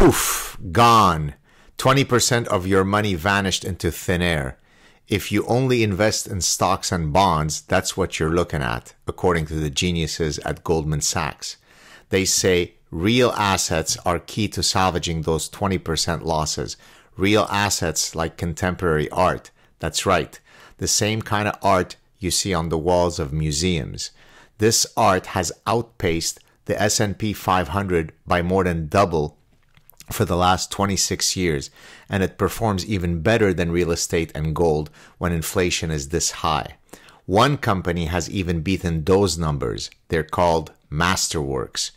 poof, gone. 20% of your money vanished into thin air. If you only invest in stocks and bonds, that's what you're looking at, according to the geniuses at Goldman Sachs. They say real assets are key to salvaging those 20% losses. Real assets like contemporary art. That's right. The same kind of art you see on the walls of museums. This art has outpaced the S&P 500 by more than double for the last 26 years, and it performs even better than real estate and gold when inflation is this high. One company has even beaten those numbers. They're called Masterworks,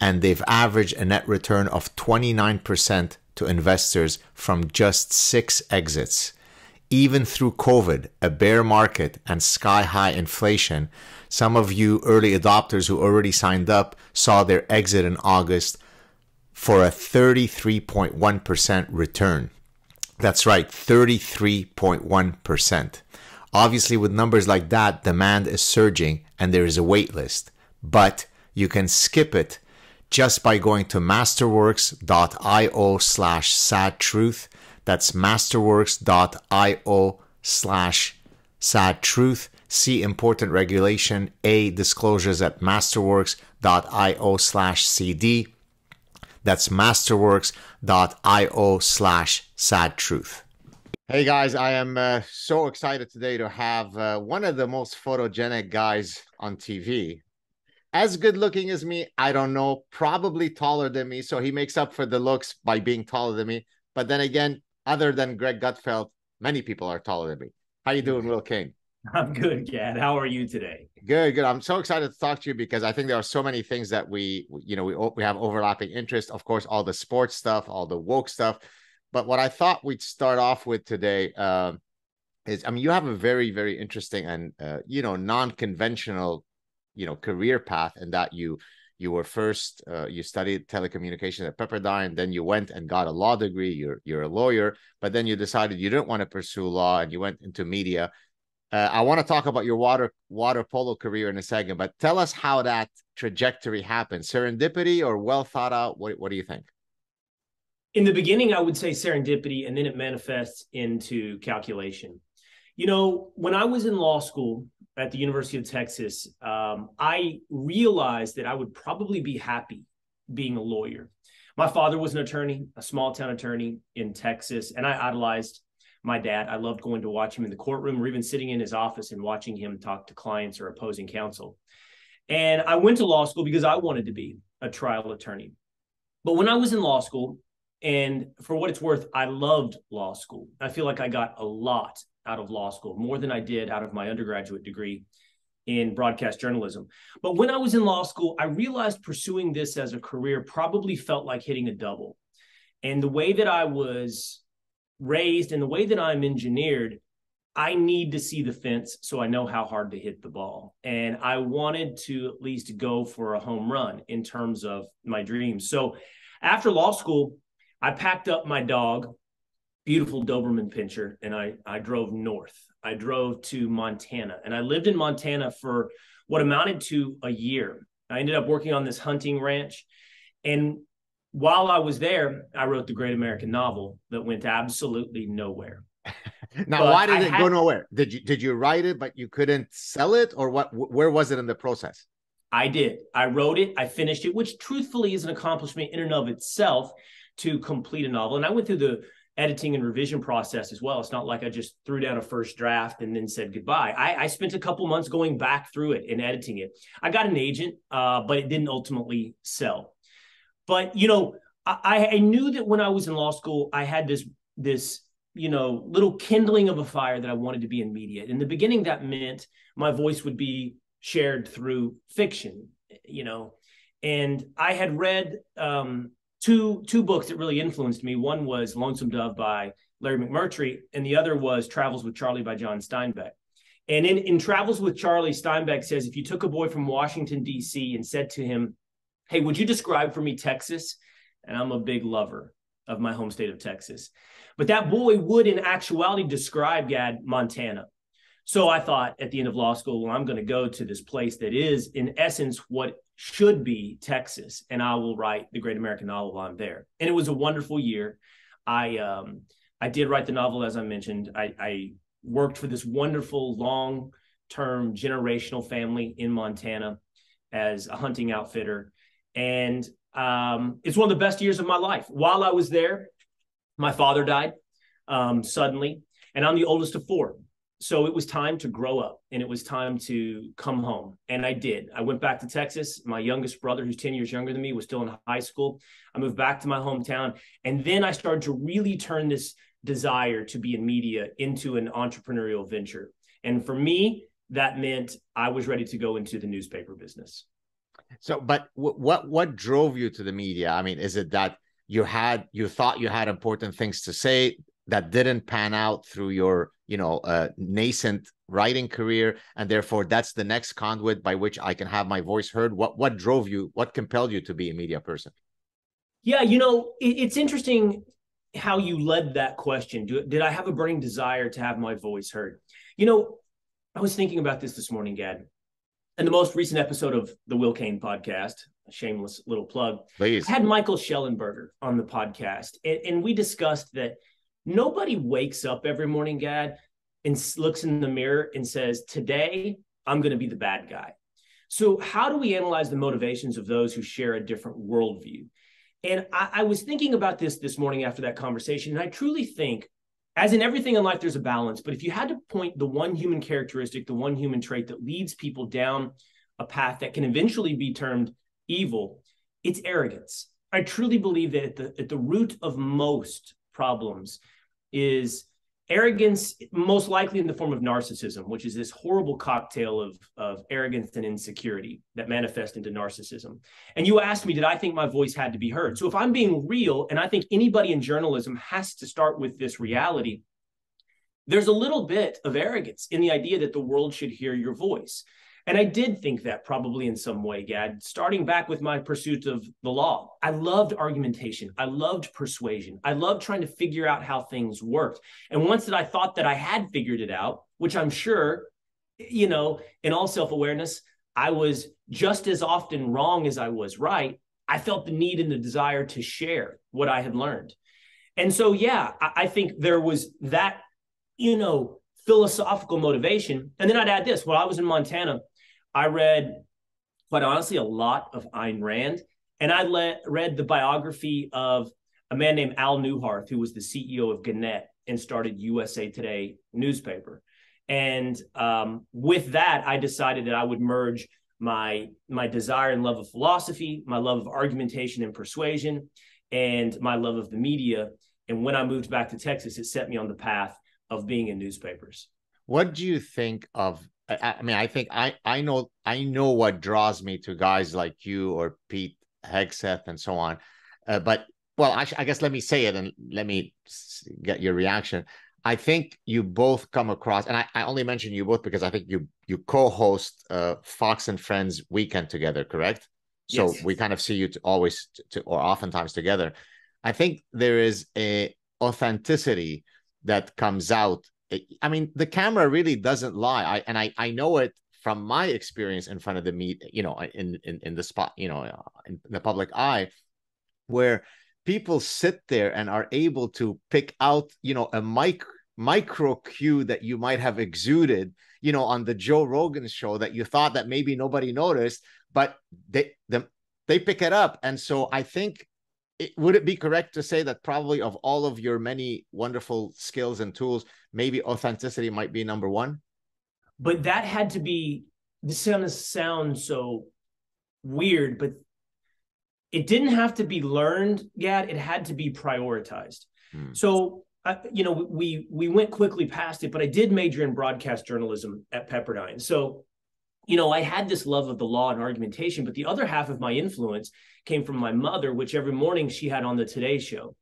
and they've averaged a net return of 29% to investors from just 6 exits. Even through COVID, a bear market, and sky-high inflation, some of you early adopters who already signed up saw their exit in August for a 33.1% return. That's right, 33.1%. Obviously, with numbers like that, demand is surging and there is a wait list. But you can skip it just by going to masterworks.io/sadtruth. That's masterworks.io/sadtruth. See important regulation A disclosures at masterworks.io/CD. That's masterworks.io/sadtruth. Hey guys, I am so excited today to have one of the most photogenic guys on TV. As good looking as me, I don't know, probably taller than me. So he makes up for the looks by being taller than me. But then again, other than Greg Gutfeld, many people are taller than me. How you doing, Will Cain? I'm good, Gad. How are you today? Good. I'm so excited to talk to you because I think there are so many things that we have overlapping interest. Of course, all the sports stuff, all the woke stuff. But what I thought we'd start off with today is, you have a very, very interesting and, non-conventional, career path, in that you were first, you studied telecommunications at Pepperdine, then you went and got a law degree. You're a lawyer, but then you decided you didn't want to pursue law and you went into media. I want to talk about your water polo career in a second, but tell us how that trajectory happened. Serendipity or well thought out? What do you think? In the beginning, I would say serendipity, and then it manifests into calculation. When I was in law school at the University of Texas, I realized that I would probably be happy being a lawyer. My father was an attorney, a small town attorney in Texas, and I idolized my dad. I loved going to watch him in the courtroom or even sitting in his office and watching him talk to clients or opposing counsel. And I went to law school because I wanted to be a trial attorney. But when I was in law school, and for what it's worth, I loved law school. I feel like I got a lot out of law school, more than I did out of my undergraduate degree in broadcast journalism. But when I was in law school, I realized pursuing this as a career probably felt like hitting a double. And the way that I was raised and the way that I'm engineered, I need to see the fence so I know how hard to hit the ball. And I wanted to at least go for a home run in terms of my dreams. So after law school, I packed up my dog, beautiful Doberman Pinscher, and I drove north. I drove to Montana, and I lived in Montana for what amounted to a year. I ended up working on this hunting ranch, and while I was there, I wrote the great American novel that went absolutely nowhere. Now, why did it go nowhere? Did you write it, but you couldn't sell it, or what? Where was it in the process? I did. I wrote it. I finished it, which truthfully is an accomplishment in and of itself to complete a novel. And I went through the editing and revision process as well. It's not like I just threw down a first draft and then said goodbye. I spent a couple months going back through it and editing it. I got an agent, but it didn't ultimately sell. But, I knew that when I was in law school, I had this little kindling of a fire that I wanted to be in media. In the beginning, that meant my voice would be shared through fiction, and I had read two books that really influenced me. One was Lonesome Dove by Larry McMurtry, and the other was Travels with Charlie by John Steinbeck. And in Travels with Charlie, Steinbeck says, if you took a boy from Washington, D.C. and said to him, hey, would you describe for me Texas? And I'm a big lover of my home state of Texas. But that boy would in actuality describe, Montana. So I thought at the end of law school, well, I'm going to go to this place that is in essence what should be Texas, and I will write the great American novel while I'm there. And it was a wonderful year. I did write the novel, as I mentioned. I worked for this wonderful long-term generational family in Montana as a hunting outfitter. And it's one of the best years of my life. While I was there, my father died suddenly, and I'm the oldest of four. So it was time to grow up, and it was time to come home. And I did. I went back to Texas. My youngest brother, who's 10 years younger than me, was still in high school. I moved back to my hometown. And then I started to really turn this desire to be in media into an entrepreneurial venture. And for me, that meant I was ready to go into the newspaper business. So, but what drove you to the media? I mean, is it that you thought you had important things to say that didn't pan out through your, nascent writing career, and therefore that's the next conduit by which I can have my voice heard? What drove you? What compelled you to be a media person? Yeah, it's interesting how you led that question. Did I have a burning desire to have my voice heard? I was thinking about this morning, Gad. In the most recent episode of the Will Cain podcast, a shameless little plug, Please. I had Michael Schellenberger on the podcast, and we discussed that nobody wakes up every morning, Gad, and looks in the mirror and says, today, I'm going to be the bad guy. So how do we analyze the motivations of those who share a different worldview? And I was thinking about this morning after that conversation, and I truly think, as in everything in life, there's a balance. But if you had to point the one human characteristic, the one human trait that leads people down a path that can eventually be termed evil, it's arrogance. I truly believe that at the root of most problems is arrogance, most likely in the form of narcissism, which is this horrible cocktail of arrogance and insecurity that manifest into narcissism. And you asked me, did I think my voice had to be heard? So if I'm being real, and I think anybody in journalism has to start with this reality, there's a little bit of arrogance in the idea that the world should hear your voice. And I did think that probably in some way, Gad, starting back with my pursuit of the law. I loved argumentation. I loved persuasion. I loved trying to figure out how things worked. And once that I thought that I had figured it out, which I'm sure, in all self-awareness, I was just as often wrong as I was right, I felt the need and the desire to share what I had learned. And so, yeah, I think there was that, philosophical motivation. And then I'd add this. While I was in Montana, I read, quite honestly, a lot of Ayn Rand. And I read the biography of a man named Al Newharth, who was the CEO of Gannett and started USA Today newspaper. And with that, I decided that I would merge my desire and love of philosophy, my love of argumentation and persuasion, and my love of the media. And when I moved back to Texas, it set me on the path of being in newspapers. What do you think of? I mean, I think I know what draws me to guys like you or Pete Hegseth and so on. But I guess let me say it and let me get your reaction. I think you both come across, and I only mention you both because I think you co-host Fox and Friends Weekend together, correct? So Yes. we kind of see you always or oftentimes together. I think there is a authenticity that comes out. I mean, the camera really doesn't lie. I know it from my experience in front of the in the spot, in the public eye, where people sit there and are able to pick out, a micro cue that you might have exuded, on the Joe Rogan show that you thought that maybe nobody noticed, but they pick it up. And so I think, would it be correct to say that probably of all of your many wonderful skills and tools, maybe authenticity might be number one? But that had to be, this sounds so weird, but it didn't have to be learned, Gad. It had to be prioritized. So, we went quickly past it, but I did major in broadcast journalism at Pepperdine. So, I had this love of the law and argumentation, but the other half of my influence came from my mother, which every morning she had on the Today Show.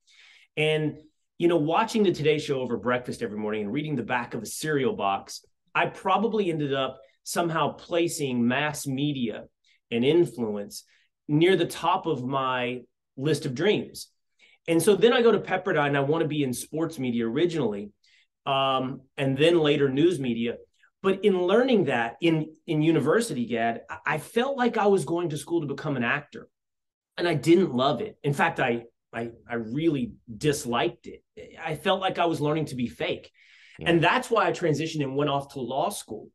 And, watching the Today Show over breakfast every morning and reading the back of a cereal box, I probably ended up somehow placing mass media and influence near the top of my list of dreams. And so then I go to Pepperdine. I want to be in sports media originally, and then later news media. But in learning that in university, Gad, I felt like I was going to school to become an actor, and I didn't love it. In fact, I really disliked it. I felt like I was learning to be fake. Yeah. And that's why I transitioned and went off to law school.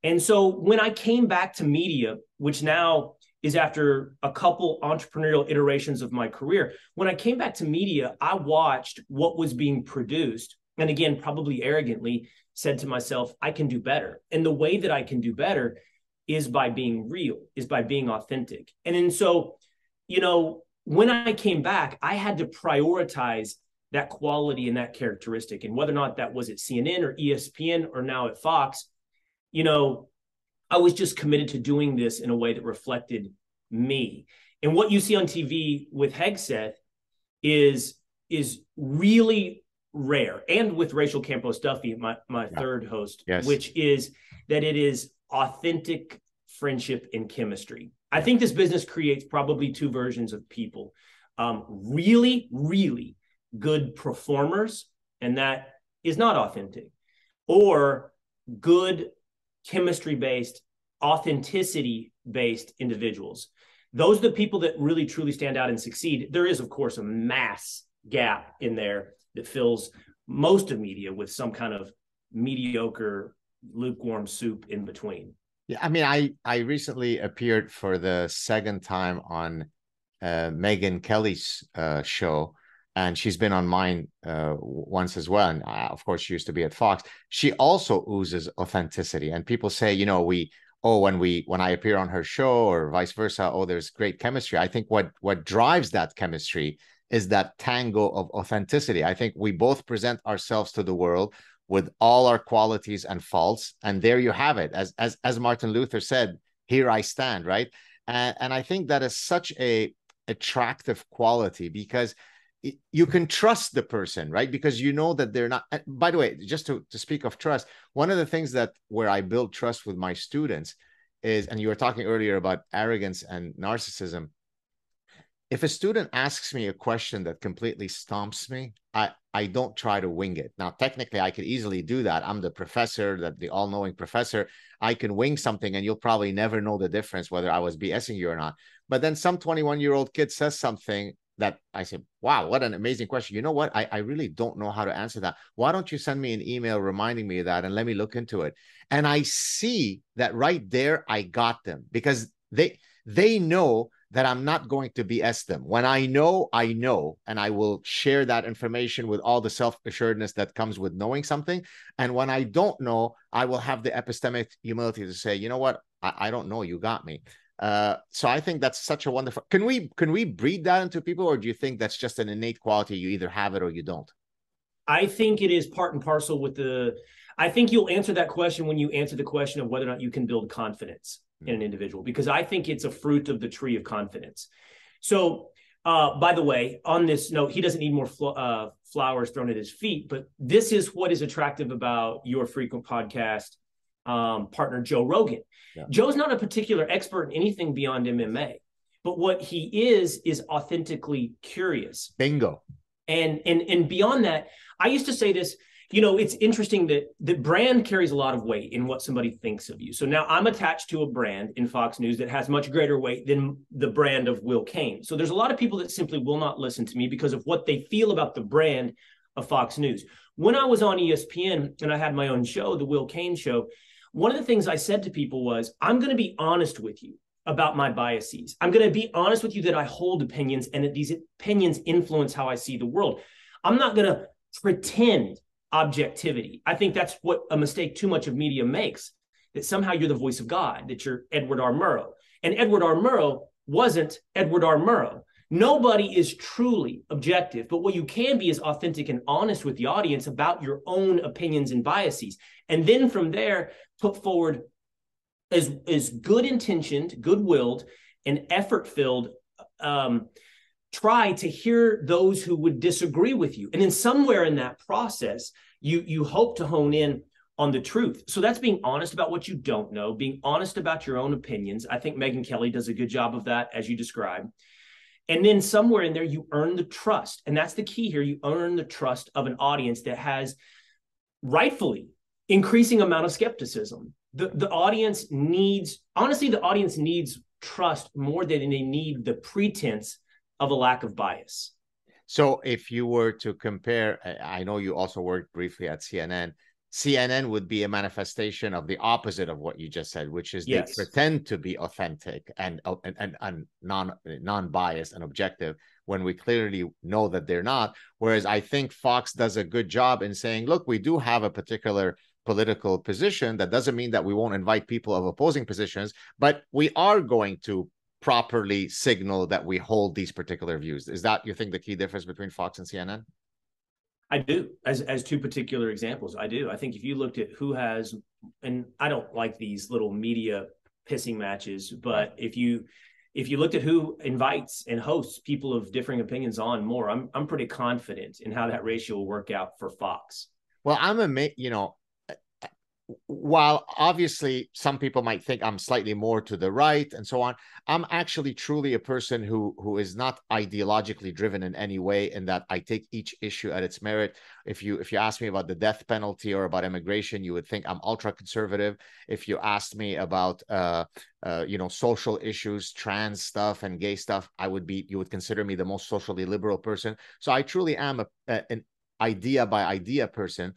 And so when I came back to media, which now is after a couple entrepreneurial iterations of my career, when I came back to media, I watched what was being produced. And again, probably arrogantly said to myself, I can do better. And the way that I can do better is by being real, is by being authentic. And then so, you know, when I came back, I had to prioritize that quality and that characteristic. And whether or not that was at CNN or ESPN or now at Fox, you know, I was just committed to doing this in a way that reflected me. And what you see on TV with Hegseth is really rare. And with Rachel Campos Duffy, my third host, which is that it is authentic friendship and chemistry. I think this business creates probably two versions of people. Really, really good performers, and that is not authentic, or good chemistry-based, authenticity-based individuals. Those are the people that really, truly stand out and succeed. There is, of course, a mass gap in there that fills most of media with some kind of mediocre, lukewarm soup in between. Yeah, I mean, I recently appeared for the second time on Megyn Kelly's show, and she's been on mine once as well. And of course, she used to be at Fox. She also oozes authenticity, and people say, you know, when I appear on her show or vice versa, oh, there's great chemistry. I think what drives that chemistry is that tango of authenticity. I think we both present ourselves to the world with all our qualities and faults, and there you have it. As Martin Luther said, "Here I stand," right? And I think that is such a attractive quality, because you can trust the person, right? Because you know that they're not. By the way, just to speak of trust, one of the things that where I build trust with my students is, and you were talking earlier about arrogance and narcissism. If a student asks me a question that completely stumps me, I don't try to wing it. Now, technically, I could easily do that. I'm the professor, the all-knowing professor. I can wing something, and you'll probably never know the difference whether I was BSing you or not. But then some 21-year-old kid says something that I say, wow, what an amazing question. You know what? I really don't know how to answer that. Why don't you send me an email reminding me of that and let me look into it? And I see that right there, I got them, because they know that I'm not going to BS them. When I know, and I will share that information with all the self-assuredness that comes with knowing something. And when I don't know, I will have the epistemic humility to say, you know what? I don't know. You got me. So I think that's such a wonderful. Can we breed that into people, or do you think that's just an innate quality? You either have it or you don't. I think it is part and parcel with I think you'll answer that question when you answer the question of whether or not you can build confidence in an individual, because I think it's a fruit of the tree of confidence. So, by the way, on this note, he doesn't need more flowers thrown at his feet, but this is what is attractive about your frequent podcast partner, Joe Rogan. Yeah. Joe's not a particular expert in anything beyond MMA, but what he is authentically curious. Bingo. And beyond that, I used to say this, you know, it's interesting that the brand carries a lot of weight in what somebody thinks of you. So now I'm attached to a brand in Fox News that has much greater weight than the brand of Will Cain. So there's a lot of people that simply will not listen to me because of what they feel about the brand of Fox News. When I was on ESPN and I had my own show, the Will Cain Show, one of the things I said to people was, I'm going to be honest with you about my biases. I'm going to be honest with you that I hold opinions and that these opinions influence how I see the world. I'm not going to pretend objectivity. I think that's what a mistake too much of media makes, that somehow you're the voice of God, that you're Edward R. Murrow. And Edward R. Murrow wasn't Edward R. Murrow. Nobody is truly objective, but what you can be is authentic and honest with the audience about your own opinions and biases. And then from there, put forward as good intentioned, good-willed, and effort-filled try to hear those who would disagree with you. And then somewhere in that process, you hope to hone in on the truth. So that's being honest about what you don't know, being honest about your own opinions. I think Megyn Kelly does a good job of that, as you described. And then somewhere in there, you earn the trust. And that's the key here. You earn the trust of an audience that has rightfully increasing amount of skepticism. The audience needs, honestly, the audience needs trust more than they need the pretense of a lack of bias. So if you were to compare, I know you also worked briefly at CNN. CNN would be a manifestation of the opposite of what you just said, which is they pretend to be authentic and non-biased and objective when we clearly know that they're not. Whereas I think Fox does a good job in saying, look, we do have a particular political position. That doesn't mean that we won't invite people of opposing positions, but we are going to properly signal that we hold these particular views. Is that, you think, the key difference between Fox and CNN? I do. As two particular examples, I do. I think if you looked at who has, and I don't like these little media pissing matches, but if you looked at who invites and hosts people of differing opinions on more, I'm pretty confident in how that ratio will work out for Fox. Well, while obviously some people might think I'm slightly more to the right and so on, I'm actually truly a person who is not ideologically driven in any way, in that I take each issue at its merit. If you ask me about the death penalty or about immigration, you would think I'm ultra conservative. If you asked me about social issues, trans stuff and gay stuff, you would consider me the most socially liberal person. So I truly am an idea by idea person.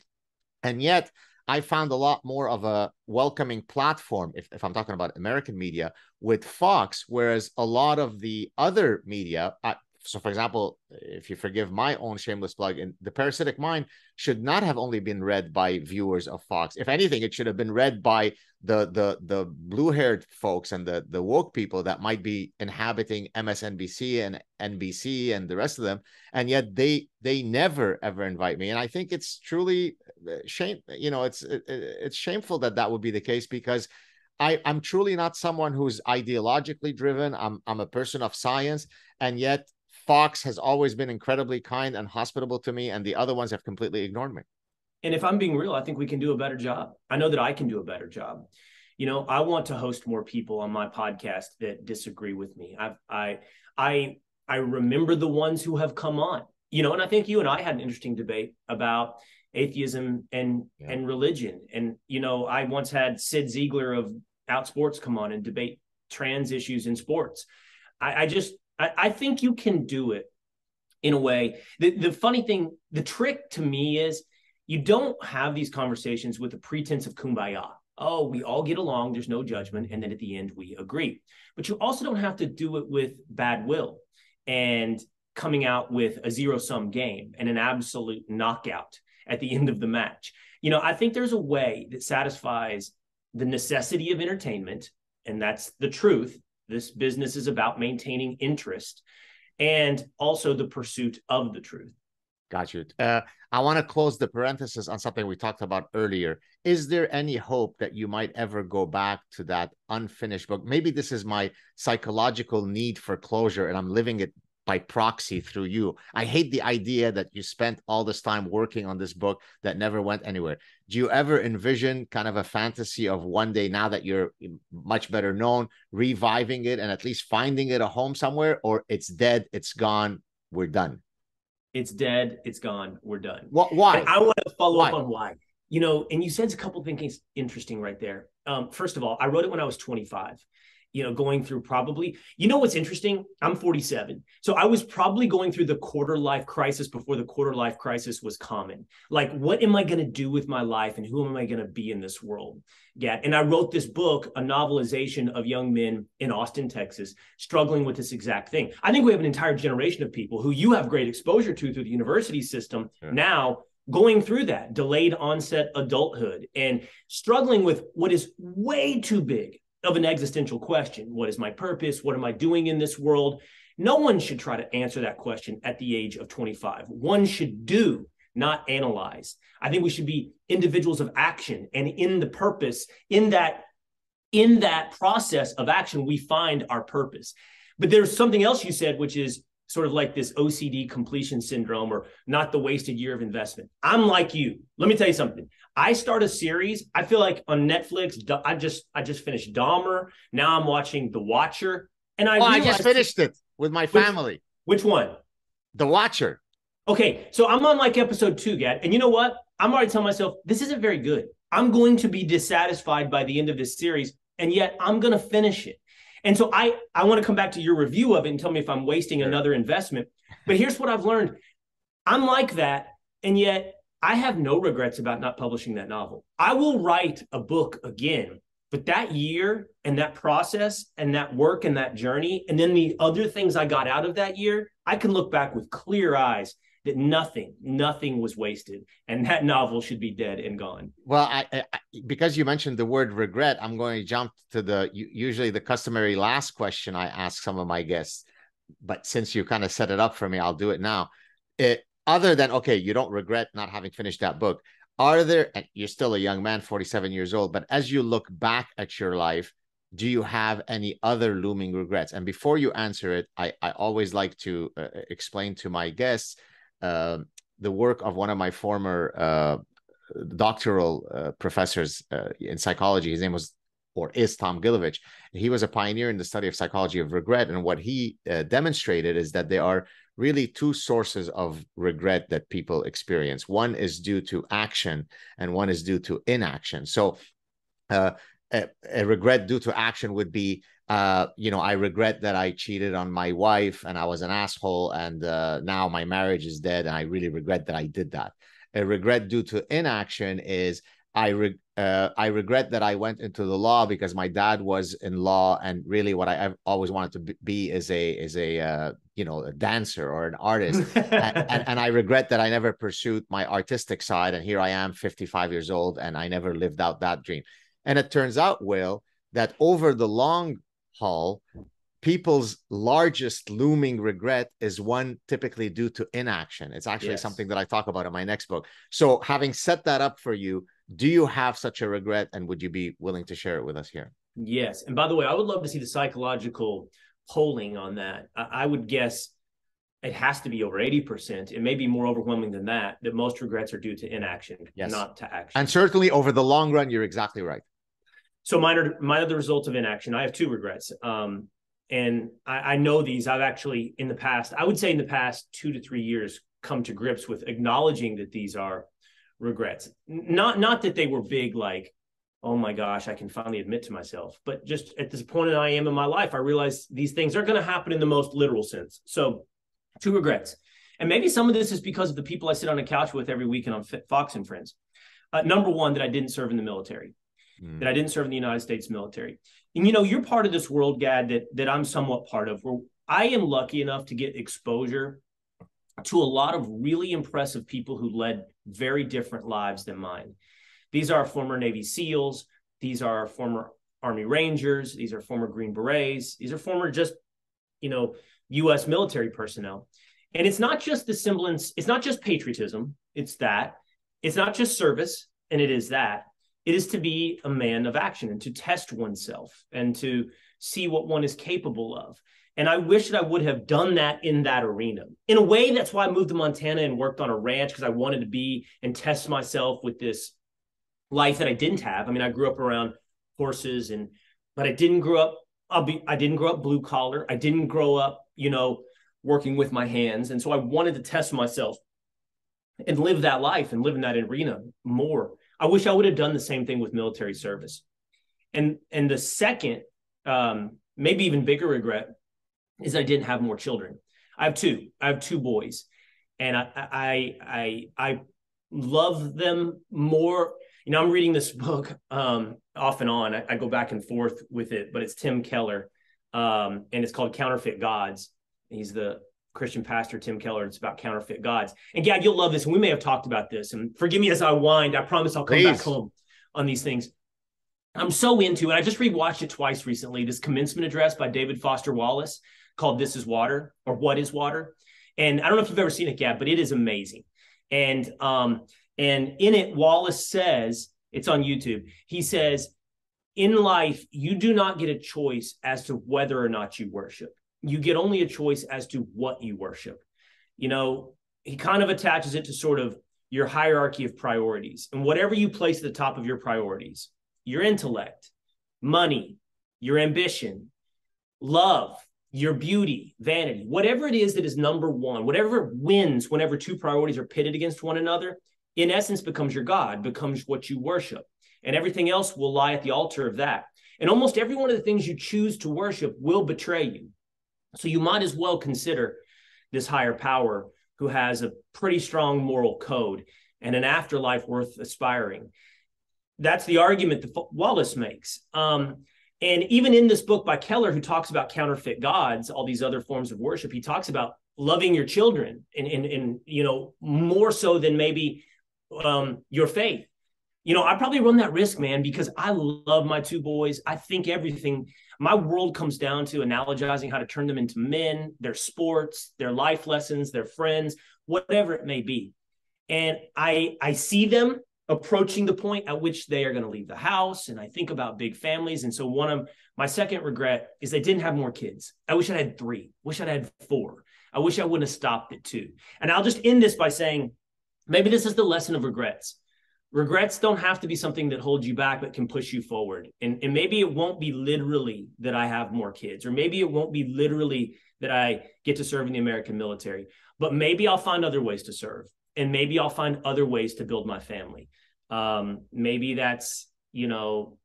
And yet I found a lot more of a welcoming platform, if I'm talking about American media, with Fox, whereas a lot of the other media, so for example, if you forgive my own shameless plug, the Parasitic Mind should not have only been read by viewers of Fox. If anything, it should have been read by the blue-haired folks and the woke people that might be inhabiting MSNBC and NBC and the rest of them, and yet they never ever invite me. And I think it's truly shame. It's shameful that would be the case, because I'm truly not someone who's ideologically driven. I'm a person of science, and yet Fox has always been incredibly kind and hospitable to me, and the other ones have completely ignored me. And if I'm being real, I think we can do a better job. I know that I can do a better job. I want to host more people on my podcast that disagree with me. I remember the ones who have come on, and I think you and I had an interesting debate about atheism and religion. And, I once had Sid Ziegler of Outsports come on and debate trans issues in sports. I think you can do it in a way. The funny thing, the trick to me is you don't have these conversations with the pretense of kumbaya. Oh, we all get along, there's no judgment, and then at the end we agree. But you also don't have to do it with bad will and coming out with a zero-sum game and an absolute knockout at the end of the match. I think there's a way that satisfies the necessity of entertainment, and that's the truth. This business is about maintaining interest and also the pursuit of the truth. Got you. I want to close the parenthesis on something we talked about earlier. Is there any hope that you might ever go back to that unfinished book? Maybe this is my psychological need for closure, and I'm living it by proxy through you. I hate the idea that you spent all this time working on this book that never went anywhere. Do you ever envision kind of a fantasy of one day, now that you're much better known, reviving it and at least finding it a home somewhere? Or it's dead, it's gone, we're done? It's dead, it's gone, we're done. Why? And I want to follow up on why. And you said a couple of things interesting right there. First of all, I wrote it when I was 25. Going through probably, what's interesting? I'm 47. So I was probably going through the quarter life crisis before the quarter life crisis was common. Like, what am I going to do with my life and who am I going to be in this world? Yeah. And I wrote this book, a novelization of young men in Austin, Texas, struggling with this exact thing. I think we have an entire generation of people who you have great exposure to through the university system now, going through that delayed onset adulthood and struggling with what is way too big of an existential question. What is my purpose? What am I doing in this world? No one should try to answer that question at the age of 25. One should do, not analyze. I think we should be individuals of action, and in the purpose, in that process of action, we find our purpose. But there's something else you said, which is sort of like this OCD completion syndrome, or not the wasted year of investment. I'm like you. Let me tell you something. I start a series. I feel like on Netflix, I just finished Dahmer. Now I'm watching The Watcher. And I just finished it with my family. Which one? The Watcher. Okay. So I'm on like episode 2, Gad. And you know what? I'm already telling myself, this isn't very good. I'm going to be dissatisfied by the end of this series, and yet I'm going to finish it. And so I want to come back to your review of it and tell me if I'm wasting another investment. But here's what I've learned. I'm like that, and yet I have no regrets about not publishing that novel. I will write a book again, but that year and that process and that work and that journey, and then the other things I got out of that year, I can look back with clear eyes that nothing was wasted, and that novel should be dead and gone. Well, because you mentioned the word regret, I'm going to jump to the usually the customary last question I ask some of my guests. But since you kind of set it up for me, I'll do it now. Other than, okay, you don't regret not having finished that book. Are there, and you're still a young man, 47 years old, but as you look back at your life, do you have any other looming regrets? And before you answer it, I always like to explain to my guests the work of one of my former doctoral professors in psychology. His name was, or is, Tom Gilovich. He was a pioneer in the study of psychology of regret. And what he demonstrated is that there are really two sources of regret that people experience. One is due to action and one is due to inaction. So a regret due to action would be, I regret that I cheated on my wife and I was an asshole, and now my marriage is dead and I really regret that I did that. A regret due to inaction is I regret that I went into the law because my dad was in law, and really what I always wanted to be is a dancer or an artist, and I regret that I never pursued my artistic side, and here I am 55 years old and I never lived out that dream. And it turns out, Will, that over the long haul, people's largest looming regret is one typically due to inaction. It's actually something that I talk about in my next book. So having set that up for you, do you have such a regret, and would you be willing to share it with us here? Yes. And by the way, I would love to see the psychological polling on that. I would guess it has to be over 80%. It may be more overwhelming than that most regrets are due to inaction, not to action. And certainly over the long run, you're exactly right. So mine are the result of inaction. I have two regrets. And I know these. I've actually in the past 2 to 3 years, come to grips with acknowledging that these are regrets. Not that they were big, like, oh my gosh, I can finally admit to myself, but just at this point that I am in my life, I realize these things are going to happen in the most literal sense. So 2 regrets. And maybe some of this is because of the people I sit on a couch with every weekend on Fox and Friends. Number one, that I didn't serve in the military. That I didn't serve in the United States military. And, you're part of this world, Gad, that I'm somewhat part of, where I am lucky enough to get exposure to a lot of really impressive people who led very different lives than mine. These are former Navy SEALs. These are former Army Rangers. These are former Green Berets. These are former just, U.S. military personnel. And it's not just the semblance. It's not just patriotism. It's that. It's not just service. And it is that. It is to be a man of action and to test oneself and to see what one is capable of. And I wish that I would have done that in that arena. In a way, that's why I moved to Montana and worked on a ranch, because I wanted to be and test myself with this life that I didn't have. I mean, I grew up around horses, but I didn't grow up. I didn't grow up blue collar. I didn't grow up, working with my hands. And so I wanted to test myself and live that life and live in that arena more. I wish I would have done the same thing with military service. And the second, maybe even bigger regret is I didn't have more children. I have two boys, and I love them more. I'm reading this book off and on. I go back and forth with it, but it's Tim Keller, and it's called Counterfeit Gods. He's the Christian pastor, Tim Keller. It's about counterfeit gods. And Gad, you'll love this. And we may have talked about this. And forgive me as I wind. I promise I'll come back home on these things. I'm so into it. I just rewatched it twice recently. This commencement address by David Foster Wallace called "This Is Water" or "What Is Water." And I don't know if you've ever seen it, Gad, but it is amazing. And in it, Wallace says, it's on YouTube. He says, in life, you do not get a choice as to whether or not you worship. You get only a choice as to what you worship. He kind of attaches it to sort of your hierarchy of priorities, and whatever you place at the top of your priorities, your intellect, money, your ambition, love, your beauty, vanity, whatever it is that is number one, whatever wins whenever two priorities are pitted against one another, in essence becomes your God, becomes what you worship. and everything else will lie at the altar of that. And almost every one of the things you choose to worship will betray you. So you might as well consider this higher power who has a pretty strong moral code and an afterlife worth aspiring. That's the argument that Wallace makes. And even in this book by Keller, who talks about counterfeit gods, all these other forms of worship, he talks about loving your children and you know, more so than maybe your faith. You know, I probably run that risk, man, because I love my two boys. I think everything, my world comes down to analogizing how to turn them into men, their sports, their life lessons, their friends, whatever it may be. And I see them approaching the point at which they are going to leave the house. And I think about big families. And so one of my second regret is I didn't have more kids. I wish I had 3, wish I'd had 4. I wish I wouldn't have stopped at 2. And I'll just end this by saying, maybe this is the lesson of regrets. Regrets don't have to be something that holds you back, but can push you forward. And maybe it won't be literally that I have more kids, or maybe it won't be literally that I get to serve in the American military, but maybe I'll find other ways to serve. And maybe I'll find other ways to build my family. Maybe that's, you know,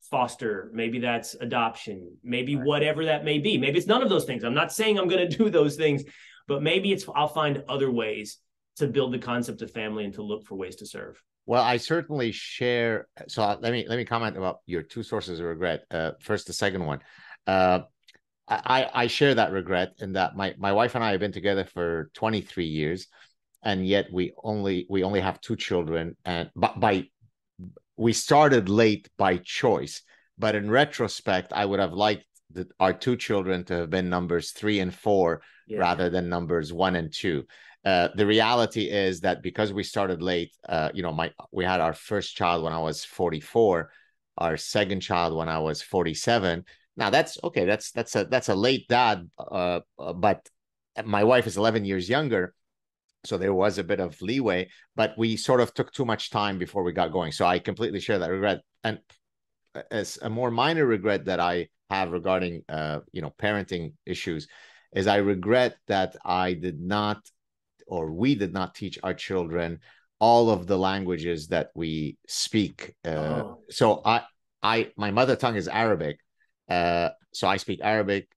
foster, maybe that's adoption, maybe whatever that may be. Maybe it's none of those things. I'm not saying I'm going to do those things, but maybe I'll find other ways to build the concept of family and to look for ways to serve. Well, I certainly share. So let me comment about your 2 sources of regret. First, the second one. I share that regret in that my wife and I have been together for 23 years, and yet we only have 2 children. And we started late by choice, but in retrospect, I would have liked our 2 children to have been numbers 3 and 4 rather than numbers 1 and 2. The reality is that because we started late, you know, we had our first child when I was 44, our second child when I was 47. Now that's okay. That's a late dad, but my wife is 11 years younger, so there was a bit of leeway. But we sort of took too much time before we got going. So I completely share that regret. And as a more minor regret that I have regarding, you know, parenting issues, is I regret that we did not teach our children all of the languages that we speak. So my mother tongue is Arabic. So I speak Arabic,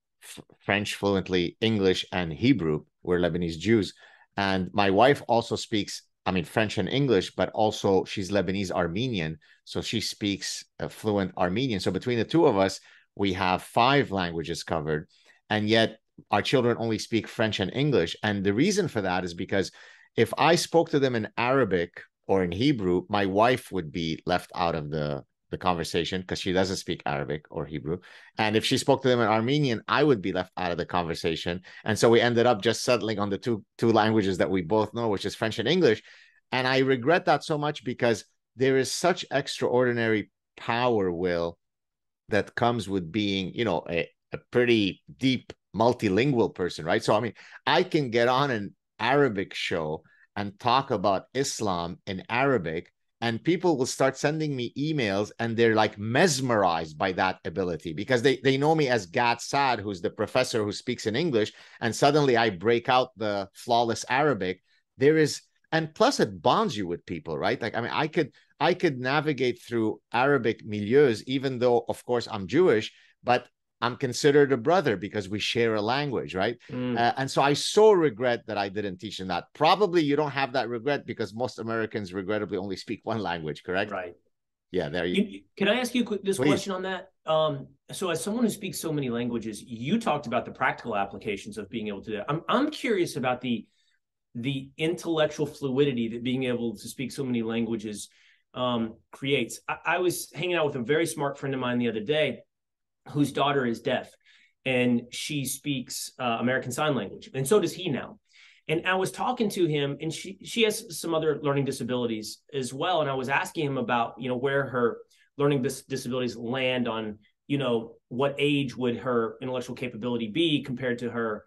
French fluently, English, and Hebrew. We're Lebanese Jews. And my wife also speaks, French and English, but also she's Lebanese Armenian. So she speaks fluent Armenian. So between the 2 of us, we have 5 languages covered. And yet our children only speak French and English. And the reason for that is because if I spoke to them in Arabic or in Hebrew, my wife would be left out of the conversation because she doesn't speak Arabic or Hebrew. And if she spoke to them in Armenian, I would be left out of the conversation. And so we ended up just settling on the two languages that we both know, which is French and English. And I regret that so much because there is such extraordinary power, Will, that comes with being, you know, a pretty deep multilingual person, right? So, I can get on an Arabic show and talk about Islam in Arabic, and people will start sending me emails and they're like mesmerized by that ability because they know me as Saad, who's the professor who speaks in English. And suddenly I break out the flawless Arabic. And plus it bonds you with people, right? Like, I could navigate through Arabic milieus, even though of course I'm Jewish, but I'm considered a brother because we share a language, right? And so I so regret that I didn't teach them that. Probably you don't have that regret because most Americans regrettably only speak 1 language, correct? Right. Yeah, there you Can I ask you this Please. question on that? So as someone who speaks so many languages, you talked about the practical applications of being able to do that. I'm curious about the intellectual fluidity that being able to speak so many languages creates. I was hanging out with a very smart friend of mine the other day whose daughter is deaf, and she speaks American Sign Language, and so does he now. And I was talking to him, and she has some other learning disabilities as well. And I was asking him about, you know, where her learning disabilities land on, you know, what age would her intellectual capability be compared to her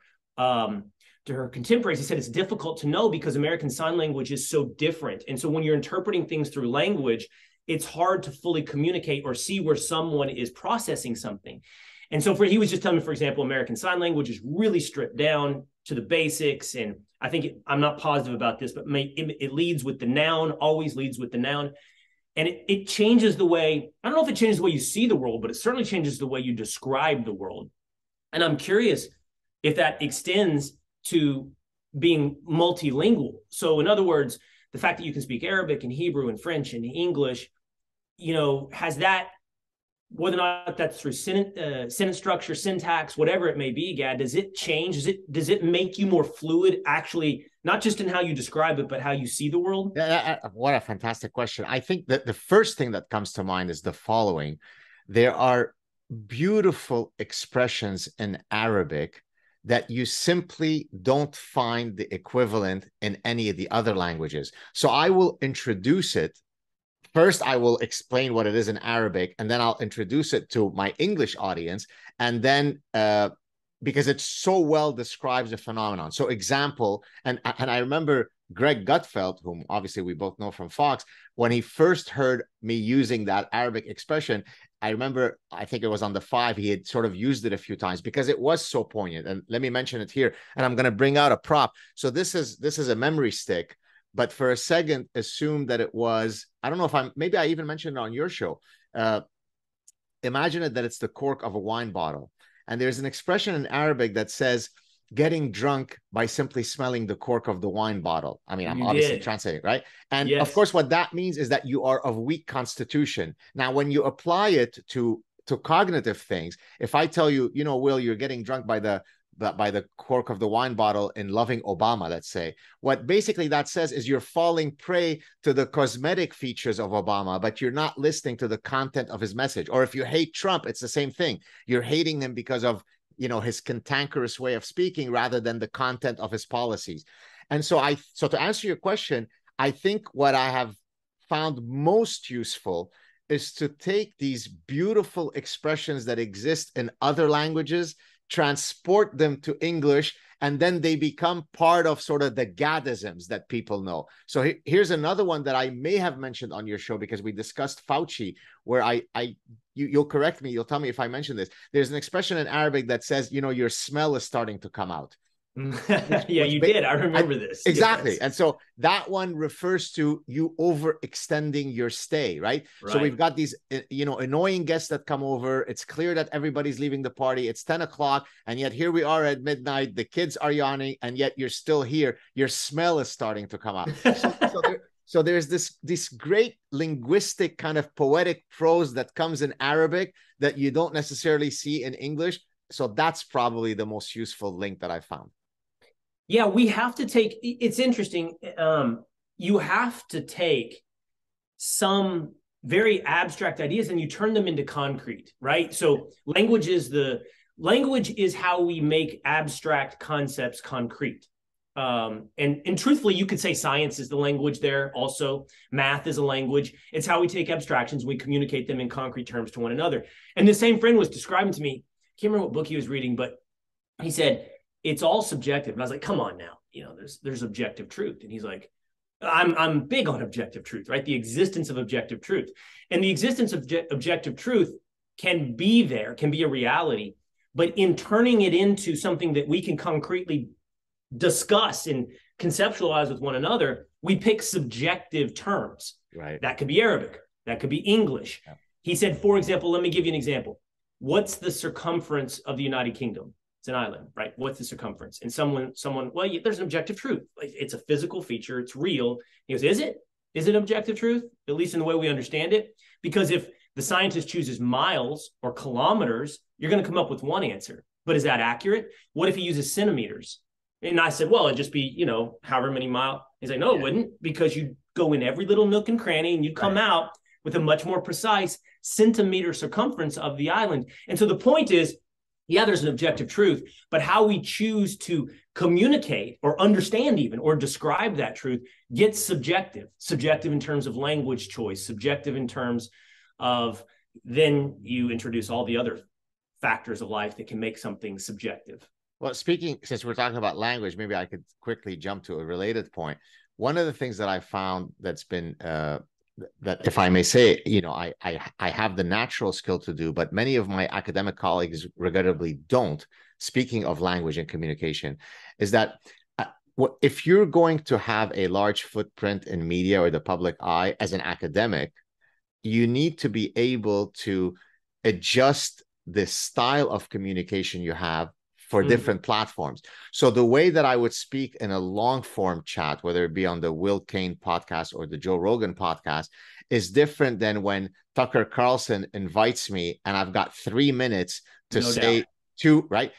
contemporaries. He said it's difficult to know because American Sign Language is so different. And so when you're interpreting things through language, it's hard to fully communicate or see where someone is processing something. And so he was just telling me, for example, American Sign Language is really stripped down to the basics. And I think I'm not positive about this, but it leads with the noun, always leads with the noun. And it changes the way, I don't know if it changes the way you see the world, but it certainly changes the way you describe the world. And I'm curious if that extends to being multilingual. So in other words, the fact that you can speak Arabic and Hebrew and French and English, has that, whether or not that's through sentence structure, syntax, whatever it may be, Gad, does it change? Does it make you more fluid, actually, not just in how you describe it, but how you see the world? What a fantastic question. I think that the first thing that comes to mind is the following. There are beautiful expressions in Arabic that you simply don't find the equivalent in any of the other languages. So I will introduce it. First, I will explain what it is in Arabic, and then I'll introduce it to my English audience. And then, because it so well describes the phenomenon. So example, and I remember Greg Gutfeld, whom obviously we both know from Fox, when he first heard me using that Arabic expression, I remember, I think it was on the 5, he had sort of used it a few times because it was so poignant. And let me mention it here, and I'm going to bring out a prop. So this is a memory stick. But for a second, assume that it was, I don't know maybe I even mentioned it on your show. Imagine it that it's the cork of a wine bottle. And there's an expression in Arabic that says, getting drunk by simply smelling the cork of the wine bottle. I mean, I'm obviously translating, right? And yes, of course, what that means is that you are of weak constitution. Now, when you apply it to cognitive things, if I tell you, Will, you're getting drunk by the cork of the wine bottle in Loving Obama, let's say, what basically that says is you're falling prey to the cosmetic features of Obama, but you're not listening to the content of his message. Or if you hate Trump, it's the same thing. You're hating him because of, his cantankerous way of speaking rather than the content of his policies. And so to answer your question, I think what I have found most useful is to take these beautiful expressions that exist in other languages, transport them to English, and then they become part of sort of the Gadisms that people know. So here's another one that I may have mentioned on your show because we discussed Fauci, where you'll correct me, you'll tell me if I mentioned this. There's an expression in Arabic that says, your smell is starting to come out. Yeah, you did. I remember this. Exactly. Yes. And so that one refers to you overextending your stay, right? So we've got these, annoying guests that come over. It's clear that everybody's leaving the party. It's 10 o'clock. And yet here we are at midnight. The kids are yawning. And yet you're still here. Your smell is starting to come out. So there's this great linguistic kind of poetic prose that comes in Arabic that you don't necessarily see in English. So that's probably the most useful link that I found. Yeah, we have to take, it's interesting. You have to take some very abstract ideas and you turn them into concrete, right? So language is how we make abstract concepts concrete. And truthfully, you could say science is the language there also. Math is a language. It's how we take abstractions, we communicate them in concrete terms to one another. And the same friend was describing to me, I can't remember what book he was reading, but he said, it's all subjective. And I was like, come on now, there's objective truth. And he's like, I'm big on objective truth, right? The existence of objective truth. And the existence of objective truth can be a reality, but in turning it into something that we can concretely discuss and conceptualize with one another, we pick subjective terms. Right. That could be Arabic. That could be English. Yeah. He said, for example, let me give you an example. What's the circumference of the United Kingdom? It's an island, right? What's the circumference? And someone, well, there's an objective truth. It's a physical feature. It's real. He goes, is it? Is it objective truth? At least in the way we understand it? Because if the scientist chooses miles or kilometers, you're going to come up with one answer. But is that accurate? What if he uses centimeters? And I said, well, it'd just be, however many miles. He's like, no, it wouldn't, because you go in every little nook and cranny and you'd come out with a much more precise centimeter circumference of the island. And so the point is, yeah, there's an objective truth, but how we choose to communicate or understand even or describe that truth gets subjective in terms of language choice, subjective in terms of then you introduce all the other factors of life that can make something subjective. Well, since we're talking about language, maybe I could quickly jump to a related point. One of the things that I found that's been that, if I may say, I have the natural skill to do, but many of my academic colleagues regrettably don't, speaking of language and communication, is that if you're going to have a large footprint in media or the public eye as an academic, you need to be able to adjust the style of communication you have for different platforms. So the way that I would speak in a long form chat, whether it be on the Will Cain podcast or the Joe Rogan podcast, is different than when Tucker Carlson invites me and I've got 3 minutes to No doubt. say two, right?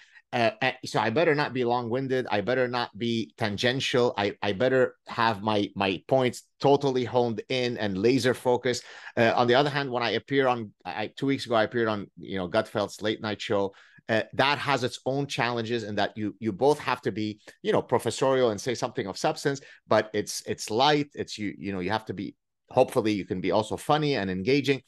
So I better not be long-winded. I better not be tangential. I better have my points totally honed in and laser focused. On the other hand, when I appear on, 2 weeks ago, I appeared on Gutfeld's late night show. That has its own challenges, in that you both have to be professorial and say something of substance, but it's light. It's you have to be. Hopefully, you can be also funny and engaging.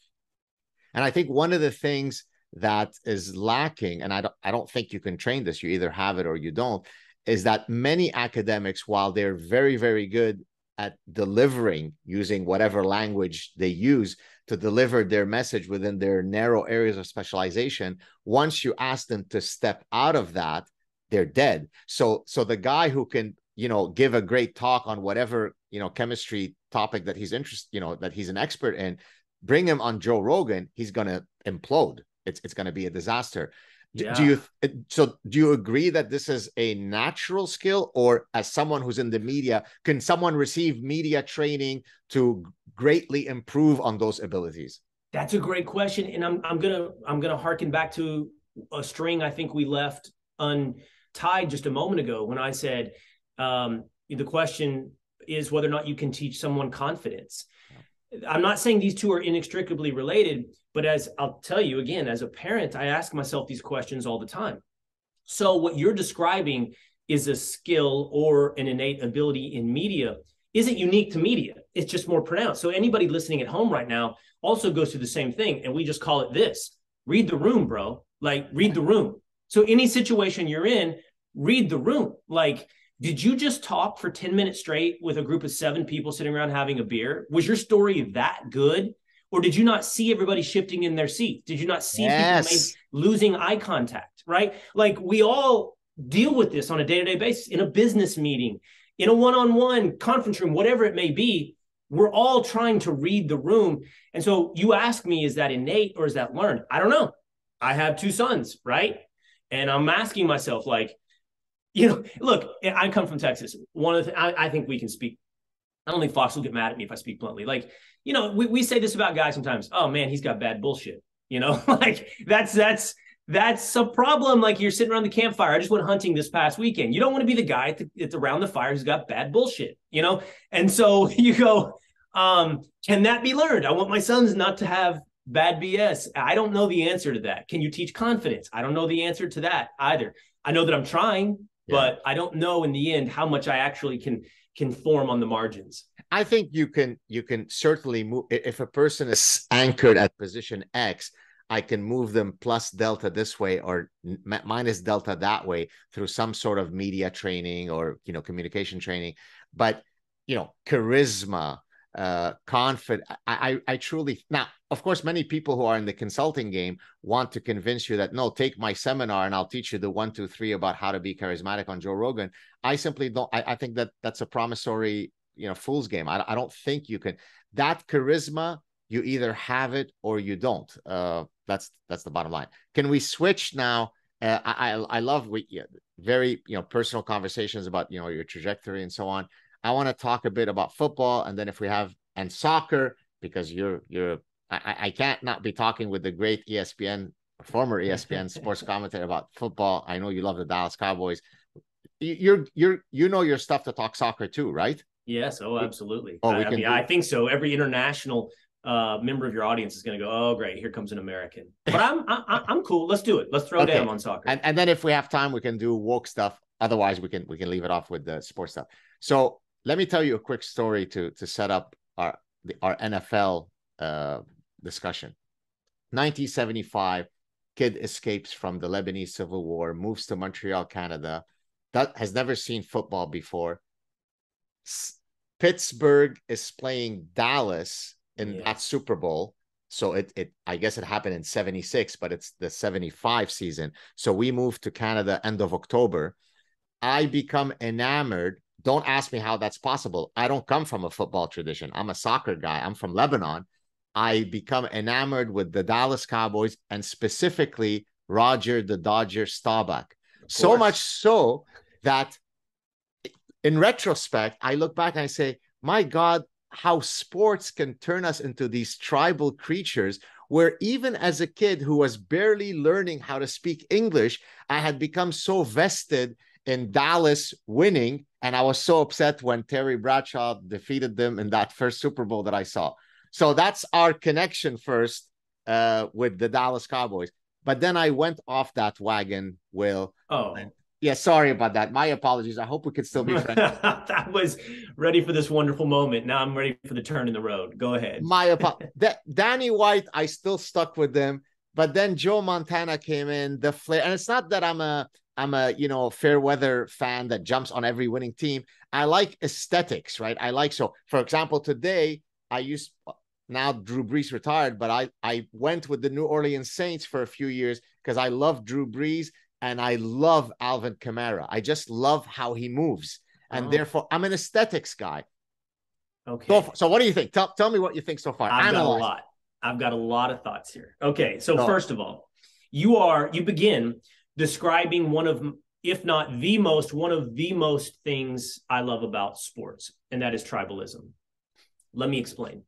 And I think one of the things that is lacking, and I don't think you can train this, you either have it or you don't, is that many academics, while they're very, very good at delivering using whatever language they use to deliver their message within their narrow areas of specialization, once you ask them to step out of that, they're dead. So the guy who can give a great talk on whatever chemistry topic that he's interested, that he's an expert in, bring him on Joe Rogan, he's going to implode. It's going to be a disaster. Yeah. Do you agree that this is a natural skill, or as someone who's in the media, can someone receive media training to greatly improve on those abilities? That's a great question, and I'm gonna harken back to a string I think we left untied just a moment ago when I said the question is whether or not you can teach someone confidence. I'm not saying these two are inextricably related, but as I'll tell you again, as a parent, I ask myself these questions all the time. So what you're describing is a skill or an innate ability in media isn't unique to media. It's just more pronounced. So anybody listening at home right now also goes through the same thing. And we just call it this: read the room, bro. Like, read the room. So any situation you're in, read the room. Like, did you just talk for 10 minutes straight with a group of 7 people sitting around having a beer? Was your story that good? Or did you not see everybody shifting in their seats? Did you not see people losing eye contact, right? Like, we all deal with this on a day-to-day basis, in a business meeting, in a one-on-one conference room, whatever it may be. We're all trying to read the room. And so you ask me, is that innate or is that learned? I don't know. I have 2 sons, right? And I'm asking myself, like, look, I come from Texas. One of the I think we can speak. I don't think Fox will get mad at me if I speak bluntly. Like, we say this about guys sometimes. Oh man, he's got bad bullshit. Like that's a problem. Like, you're sitting around the campfire. I just went hunting this past weekend. You don't want to be the guy at around the fire who's got bad bullshit. And so you go, can that be learned? I want my sons not to have bad BS. I don't know the answer to that. Can you teach confidence? I don't know the answer to that either. I know that I'm trying. Yeah. But I don't know in the end how much I actually can form on the margins. I think you can certainly move. If a person is anchored at position X, I can move them plus delta this way or minus delta that way through some sort of media training or communication training. But charisma, confident. I truly, now, of course, many people who are in the consulting game want to convince you that, no, take my seminar and I'll teach you the 1, 2, 3 about how to be charismatic on Joe Rogan. I simply don't. I think that's a promissory, fool's game. I don't think you can. That charisma, you either have it or you don't. That's the bottom line. Can we switch now? I love very personal conversations about your trajectory and so on. I want to talk a bit about football, and then if we have, and soccer, because I can't not be talking with the great former ESPN sports commentator about football. I know you love the Dallas Cowboys. You know your stuff to talk soccer too, right? Yes. Oh, absolutely. I think so. Every international member of your audience is going to go, oh, great, here comes an American. But I'm cool. Let's do it. Let's throw down on soccer. And then if we have time, we can do woke stuff. Otherwise, we can leave it off with the sports stuff. So let me tell you a quick story to set up our NFL discussion. 1975, kid escapes from the Lebanese Civil War, moves to Montreal, Canada. That has never seen football before. Pittsburgh is playing Dallas in that Super Bowl. So I guess it happened in 76, but it's the 75 season. So we moved to Canada end of October. I become enamored. Don't ask me how that's possible. I don't come from a football tradition. I'm a soccer guy. I'm from Lebanon. I become enamored with the Dallas Cowboys and specifically Roger the Dodger Staubach. So much so that in retrospect, I look back and I say, my God, how sports can turn us into these tribal creatures where even as a kid who was barely learning how to speak English, I had become so vested in Dallas winning. And I was so upset when Terry Bradshaw defeated them in that first Super Bowl that I saw. So that's our connection first with the Dallas Cowboys. But then I went off that wagon, Will. Oh. Yeah, sorry about that. My apologies. I hope we could still be friends. I was ready for this wonderful moment. Now I'm ready for the turn in the road. Go ahead. My apologies. Danny White, I still stuck with them, but then Joe Montana came in. The flair, and it's not that I'm a fair weather fan that jumps on every winning team. I like aesthetics, right? For example, today now Drew Brees retired, but I went with the New Orleans Saints for a few years because I love Drew Brees. And I love Alvin Kamara. I just love how he moves. And therefore, I'm an aesthetics guy. Okay. So what do you think? Tell me what you think so far. I've got a lot of thoughts here. Okay. So first of all, you begin describing one of the most things I love about sports, and that is tribalism. Let me explain.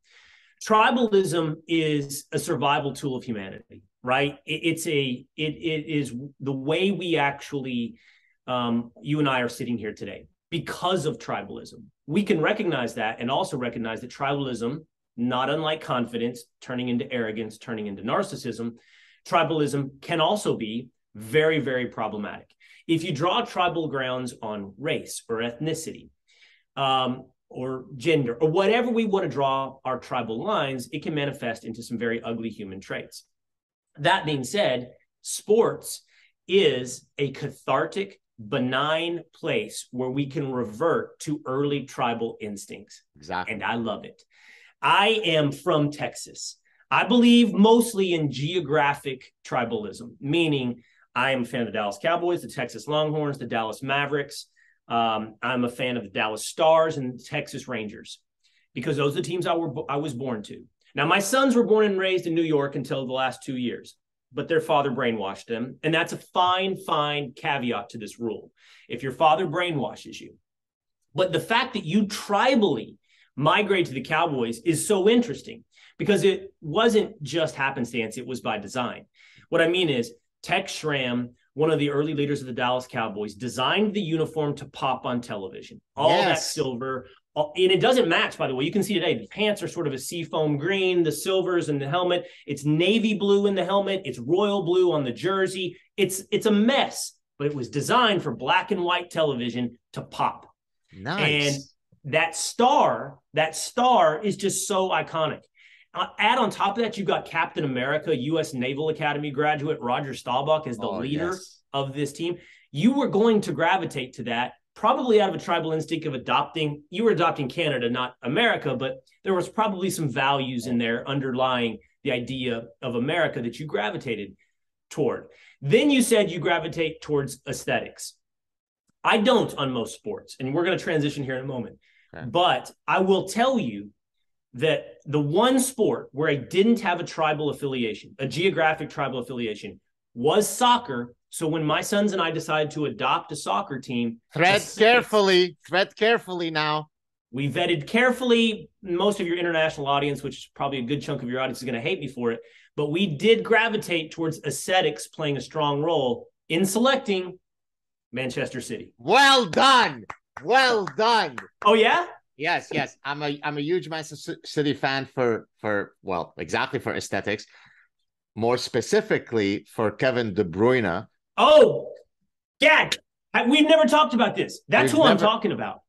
Tribalism is a survival tool of humanity. Right. It is the way we actually, you and I are sitting here today because of tribalism. We can recognize that and also recognize that tribalism, not unlike confidence, turning into arrogance, turning into narcissism, tribalism can also be very, very problematic. If you draw tribal grounds on race or ethnicity, or gender, or whatever we want to draw our tribal lines, it can manifest into some very ugly human traits. That being said, sports is a cathartic, benign place where we can revert to early tribal instincts. Exactly. And I love it. I am from Texas. I believe mostly in geographic tribalism, meaning I am a fan of the Dallas Cowboys, the Texas Longhorns, the Dallas Mavericks. I'm a fan of the Dallas Stars and the Texas Rangers because those are the teams I was born to. Now, my sons were born and raised in New York until the last 2 years, but their father brainwashed them. And that's a fine caveat to this rule. If your father brainwashes you. But the fact that you tribally migrate to the Cowboys is so interesting because it wasn't just happenstance. It was by design. What I mean is Tex Schramm, one of the early leaders of the Dallas Cowboys, designed the uniform to pop on television. All that silver. And it doesn't match, by the way. You can see today, the pants are sort of a seafoam green, the silvers in the helmet. It's navy blue in the helmet. It's royal blue on the jersey. It's a mess, but it was designed for black and white television to pop. Nice. And that star is just so iconic. Add on top of that, you've got Captain America, U.S. Naval Academy graduate Roger Staubach as the leader of this team. You were going to gravitate to that, probably out of a tribal instinct of you were adopting Canada, not America, but there was probably some values in there underlying the idea of America that you gravitated toward. Then you said you gravitate towards aesthetics. I don't on most sports, and we're going to transition here in a moment. Okay. But I will tell you that the one sport where I didn't have a tribal affiliation, a geographic tribal affiliation, was soccer. So when my sons and I decided to adopt a soccer team, tread carefully now. We vetted carefully. Most of your international audience, which is probably a good chunk of your audience, is going to hate me for it. But we did gravitate towards aesthetics playing a strong role in selecting Manchester City. Well done. Oh, yeah? Yes. I'm a huge Manchester City fan for aesthetics. More specifically for Kevin De Bruyne. Oh, Gad, we've never talked about this. That's who I'm talking about.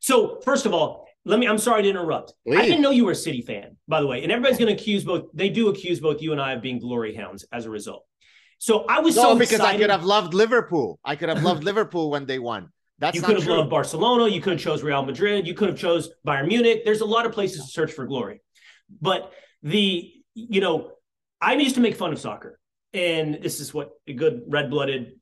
So first of all, I'm sorry to interrupt. Please. I didn't know you were a City fan, by the way. And everybody's going to accuse both you and I of being glory hounds as a result. So I was so because excited. I could have loved Liverpool. Liverpool when they won. You could have loved Barcelona. You could have chose Real Madrid. You could have chose Bayern Munich. There's a lot of places to search for glory. But I used to make fun of soccer. And this is what a good red-blooded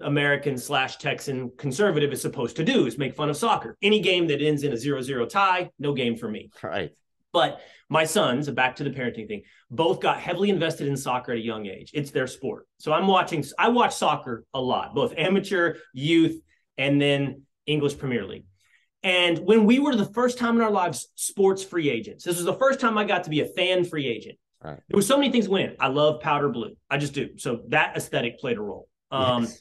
American/Texan conservative is supposed to do, is make fun of soccer. Any game that ends in a 0-0 tie, no game for me. Right. But my sons, back to the parenting thing, both got heavily invested in soccer at a young age. It's their sport. So I watch soccer a lot, both amateur, youth, and then English Premier League. And when we were the first time in our lives sports free agents, this was the first time I got to be a fan free agent. Right. There were so many things went. I love powder blue. I just do. So that aesthetic played a role. Yes.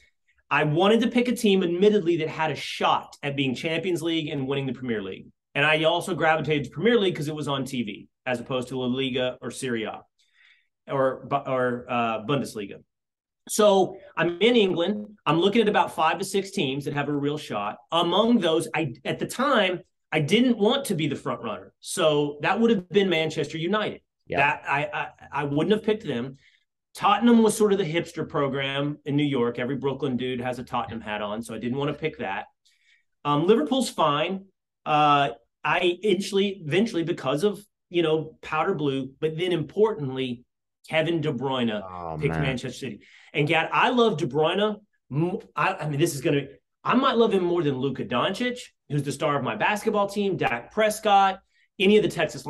I wanted to pick a team, admittedly, that had a shot at being Champions League and winning the Premier League. And I also gravitated to Premier League because it was on TV, as opposed to La Liga or Serie A or Bundesliga. So I'm in England. I'm looking at about 5 to 6 teams that have a real shot. Among those, at the time, I didn't want to be the front runner. So that would have been Manchester United. Yeah. That I wouldn't have picked them. Tottenham was sort of the hipster program in New York. Every Brooklyn dude has a Tottenham hat on, so I didn't want to pick that. Liverpool's fine. I eventually, because of, powder blue, but then importantly, Kevin De Bruyne picked Manchester City. And Gad, I love De Bruyne. I might love him more than Luka Doncic, who's the star of my basketball team, Dak Prescott, any of the Texas.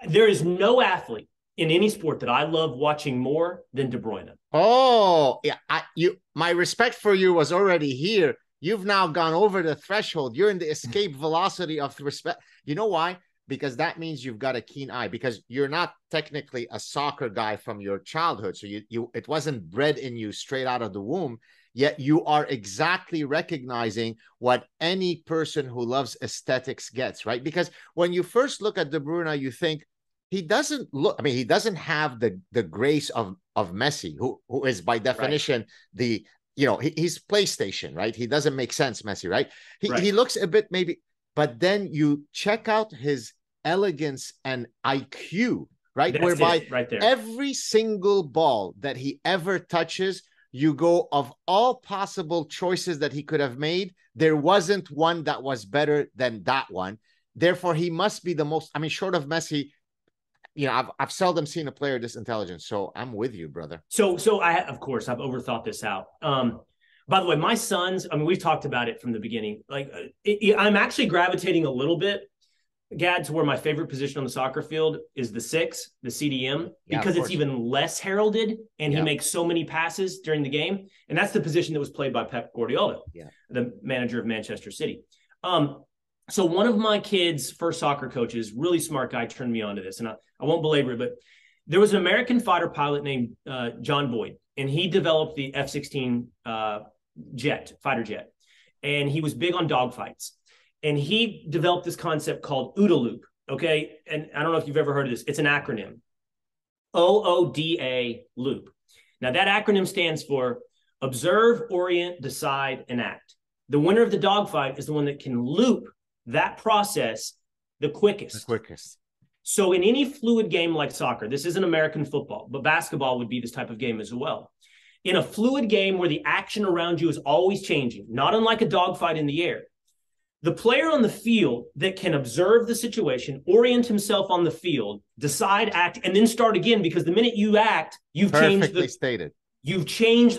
There is no athlete in any sport that I love watching more than De Bruyne. Oh, yeah. My respect for you was already here. You've now gone over the threshold. You're in the escape velocity of respect. You know why? Because that means you've got a keen eye, because you're not technically a soccer guy from your childhood. So it wasn't bred in you straight out of the womb, yet you are exactly recognizing what any person who loves aesthetics gets, right? Because when you first look at De Bruyne, you think he doesn't have the grace of Messi, who is by definition he's PlayStation, right? He doesn't make sense, Messi, right? He looks a bit maybe, but then you check out his elegance and IQ, right? That's whereby right there. Every single ball that he ever touches, you go, of all possible choices that he could have made, there wasn't one that was better than that one. Therefore, he must be the most, short of Messi, I've seldom seen a player this intelligent. So I'm with you, brother. So I've overthought this out. By the way, my sons, we've talked about it from the beginning. I'm actually gravitating a little bit, Gad, to where my favorite position on the soccer field is the 6, the CDM, because it's even less heralded, and he makes so many passes during the game. And that's the position that was played by Pep Guardiola, the manager of Manchester City. So one of my kids' first soccer coaches, really smart guy, turned me on to this, and I won't belabor it, but there was an American fighter pilot named John Boyd, and he developed the F-16 fighter jet, and he was big on dogfights. And he developed this concept called OODA loop, okay? And I don't know if you've ever heard of this. It's an acronym, OODA loop. Now, that acronym stands for Observe, Orient, Decide, and Act. The winner of the dogfight is the one that can loop that process the quickest. So in any fluid game like soccer, this isn't American football, but basketball would be this type of game as well. In a fluid game where the action around you is always changing, not unlike a dogfight in the air, the player on the field that can observe the situation, orient himself on the field, decide, act, and then start again, because the minute you act, you've changed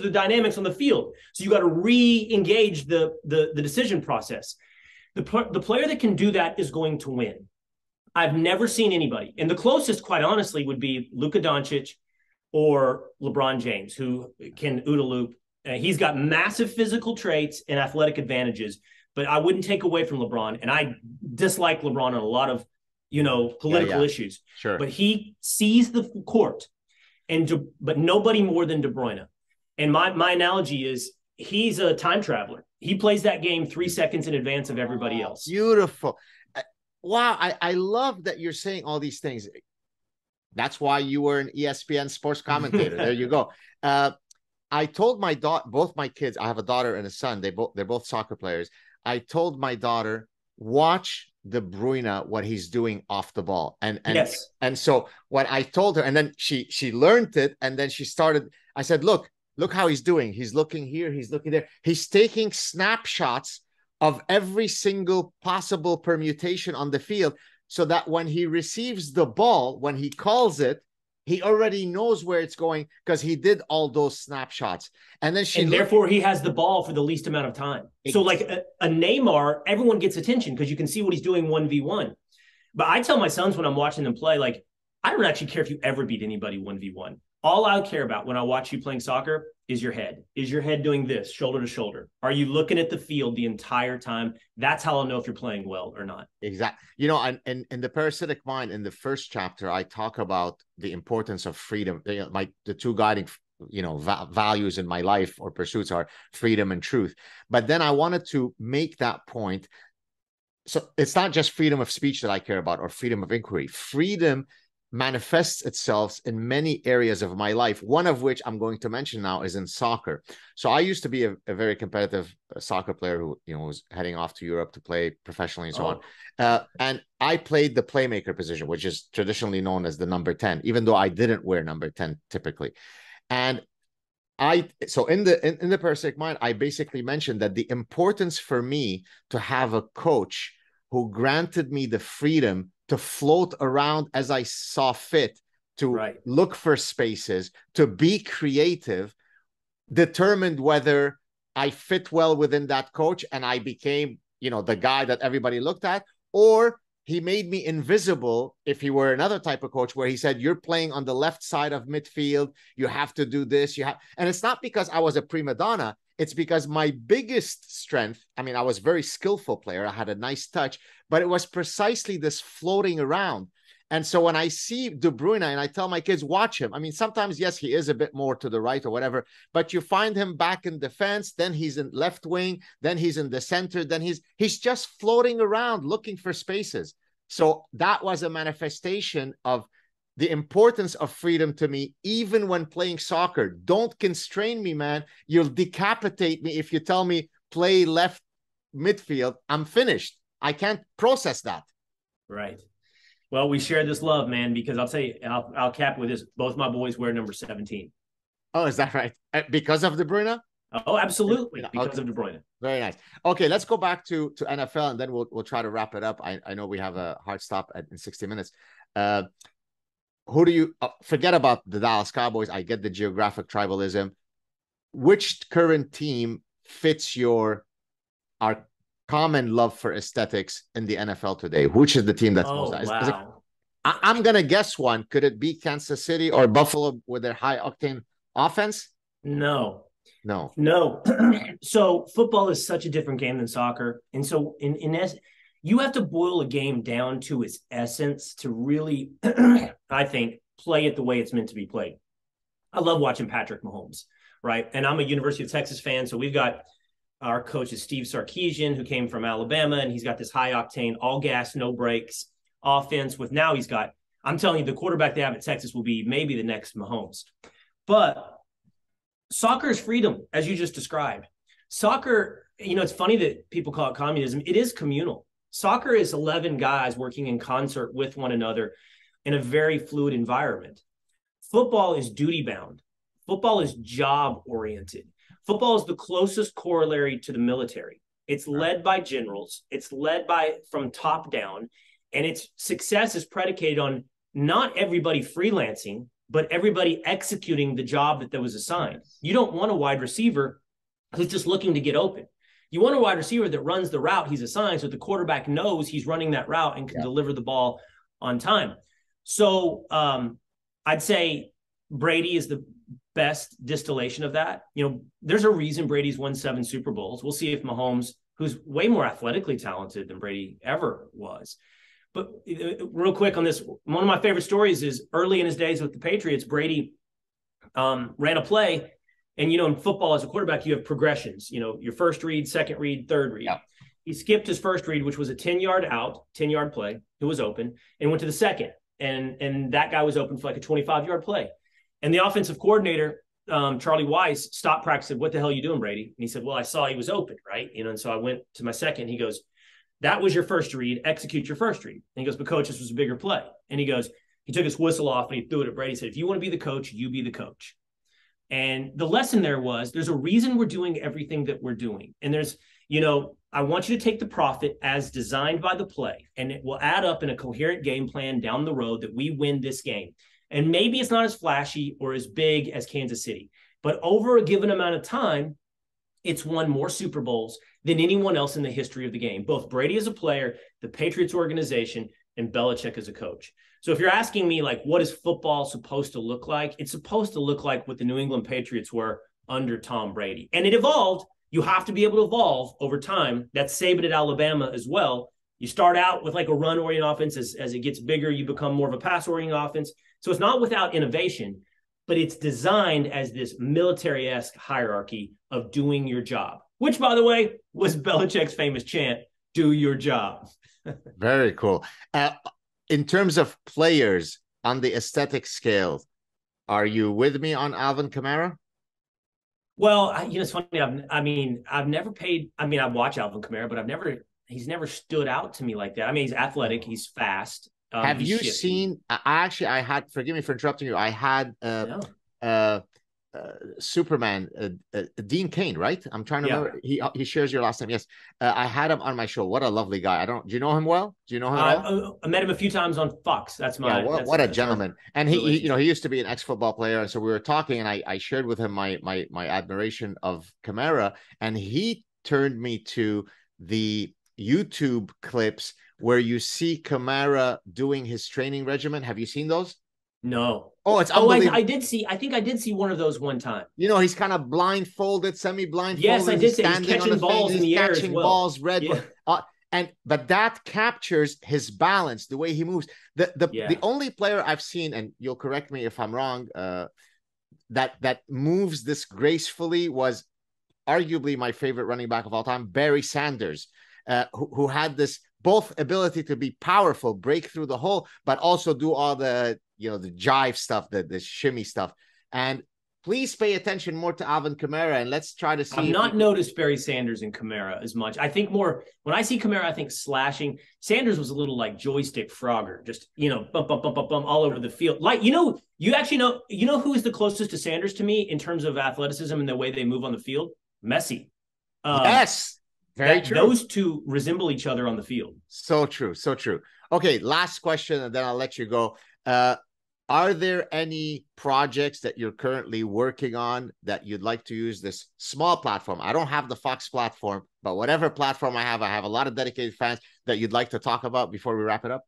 the dynamics on the field. So you got to re-engage the decision process. The player that can do that is going to win. I've never seen anybody. And the closest, quite honestly, would be Luka Doncic or LeBron James, who can OODA loop. He's got massive physical traits and athletic advantages, but I wouldn't take away from LeBron. And I dislike LeBron on a lot of, political issues. Sure. But he sees the court, but nobody more than De Bruyne. And my analogy is he's a time traveler. He plays that game 3 seconds in advance of everybody else. Beautiful. Wow. I love that you're saying all these things. That's why you were an ESPN sports commentator. There you go. I told my both my kids, I have a daughter and a son. They're both soccer players. I told my daughter, watch De Bruyne, what he's doing off the ball. And so what I told her, and then she learned it, and then she started, I said, look how he's doing. He's looking here, he's looking there. He's taking snapshots of every single possible permutation on the field, so that when he receives the ball, when he calls it, he already knows where it's going because he did all those snapshots. And then therefore he has the ball for the least amount of time. So like a Neymar, everyone gets attention because you can see what he's doing 1v1. But I tell my sons when I'm watching them play, like, I don't actually care if you ever beat anybody 1v1. All I care about when I watch you playing soccer is your head. Is your head doing this, shoulder to shoulder? Are you looking at the field the entire time? That's how I'll know if you're playing well or not. Exactly. You know, and in the Parasitic Mind, in the first chapter, I talk about the importance of freedom. The two guiding, values in my life or pursuits are freedom and truth. But then I wanted to make that point. So it's not just freedom of speech that I care about or freedom of inquiry. Freedom manifests itself in many areas of my life, one of which I'm going to mention now is in soccer. So I used to be a very competitive soccer player who, was heading off to Europe to play professionally and so on. And I played the playmaker position, which is traditionally known as the number 10, even though I didn't wear number 10 typically. And so in the Parasitic Mind, I basically mentioned that the importance for me to have a coach who granted me the freedom to float around as I saw fit, to look for spaces, to be creative, determined whether I fit well within that coach and I became, the guy that everybody looked at, or he made me invisible if he were another type of coach where he said, you're playing on the left side of midfield, you have to do this, and it's not because I was a prima donna, it's because my biggest strength, I was a very skillful player, I had a nice touch, but it was precisely this floating around. And so when I see De Bruyne and I tell my kids, watch him. Sometimes, yes, he is a bit more to the right or whatever, but you find him back in defense, then he's in left wing, then he's in the center, then he's just floating around looking for spaces. So that was a manifestation of the importance of freedom to me, even when playing soccer. Don't constrain me, man. You'll decapitate me if you tell me play left midfield. I'm finished. I can't process that. Right. Well, we share this love, man, because I'll tell you, I'll cap with this. Both my boys wear number 17. Oh, is that right? Because of De Bruyne? Oh, absolutely. Because of De Bruyne. Very nice. Okay, let's go back to NFL, and then we'll try to wrap it up. I know we have a hard stop in 60 minutes. Who do you forget about the Dallas Cowboys? I get the geographic tribalism. Which current team fits our common love for aesthetics in the NFL today? Which is the team that's most? Wow. I'm gonna guess one. Could it be Kansas City or Buffalo with their high octane offense? No. So football is such a different game than soccer, and so in essence, you have to boil a game down to its essence to really, I think, play it the way it's meant to be played. I love watching Patrick Mahomes, right? And I'm a University of Texas fan, so we've got our coach is Steve Sarkisian, who came from Alabama, and he's got this high octane, all gas, no brakes offense. I'm telling you, the quarterback they have at Texas will be maybe the next Mahomes. But soccer is freedom, as you just described. Soccer, it's funny that people call it communism. It is communal. Soccer is 11 guys working in concert with one another in a very fluid environment. Football is duty-bound. Football is job-oriented. Football is the closest corollary to the military. It's led by generals. It's led from top down, and its success is predicated on not everybody freelancing, but everybody executing the job that was assigned. You don't want a wide receiver who's just looking to get open. You want a wide receiver that runs the route he's assigned so the quarterback knows he's running that route and can deliver the ball on time. So I'd say Brady is the best distillation of that. There's a reason Brady's won 7 Super Bowls. We'll see if Mahomes, who's way more athletically talented than Brady ever was. But real quick on this, one of my favorite stories is early in his days with the Patriots, Brady ran a play. And, in football as a quarterback, you have progressions, your first read, second read, third read. Yeah. He skipped his first read, which was a 10-yard play. It was open, and went to the second. And that guy was open for like a 25-yard play. And the offensive coordinator, Charlie Weiss, stopped practice, said, "What the hell are you doing, Brady?" And he said, "Well, I saw he was open, right?" And so I went to my second. He goes, "That was your first read. Execute your first read." And he goes, "But coach, this was a bigger play." And he took his whistle off and he threw it at Brady. He said, "If you want to be the coach, you be the coach." And the lesson there was there's a reason we're doing everything that we're doing. And I want you to take the profit as designed by the play, and it will add up in a coherent game plan down the road that we win this game. And maybe it's not as flashy or as big as Kansas City, but over a given amount of time, it's won more Super Bowls than anyone else in the history of the game. Both Brady as a player, the Patriots organization, and Belichick as a coach. So if you're asking me, like, what is football supposed to look like? It's supposed to look like what the New England Patriots were under Tom Brady. And it evolved. You have to be able to evolve over time. That's Saban at Alabama as well. You start out with like a run-oriented offense. As it gets bigger, you become more of a pass-oriented offense. So it's not without innovation, but it's designed as this military-esque hierarchy of doing your job, which, by the way, was Belichick's famous chant, do your job. Very cool. In terms of players on the aesthetic scale, are you with me on Alvin Kamara? Well, it's funny. I've never paid. I watch Alvin Kamara, but he's never stood out to me like that. I mean, he's athletic, he's fast. Have you shifty. seen? I had. Forgive me for interrupting you. I had No. Superman, Dean Cain, right? I'm trying to remember. He shares your last name. Yes, I had him on my show. What a lovely guy. Do you know him well? Do you know him at all? I met him a few times on Fox. That's my. Yeah, what a gentleman. And he used to be an ex-football player, and so we were talking, and I shared with him my admiration of Kamara, and he turned me to the YouTube clips where you see Kamara doing his training regimen. Have you seen those? No. Oh, it's unbelievable. I did see. I think I did see one of those one time. He's kind of blindfolded, semi-blindfolded. Yes, I did see. He's catching balls in the air as well. Balls, red. Yeah. But that captures his balance, the way he moves. The only player I've seen, and you'll correct me if I'm wrong, that moves this gracefully was arguably my favorite running back of all time, Barry Sanders, who had this both ability to be powerful, break through the hole, but also do all the the jive stuff, the shimmy stuff. And please pay attention more to Alvin Kamara, and let's try to see. I've not noticed Barry Sanders and Kamara as much. I think more when I see Kamara, I think slashing. Sanders was a little like joystick Frogger, just bump, bump, bump, bump, bump all over the field. Like you actually know who is the closest to Sanders to me in terms of athleticism and the way they move on the field? Messi. Yes, very true. Those two resemble each other on the field. So true, so true. Okay, last question, and then I'll let you go. Are there any projects that you're currently working on that you'd like to use this small platform? I don't have the Fox platform, but whatever platform I have a lot of dedicated fans that you'd like to talk about before we wrap it up.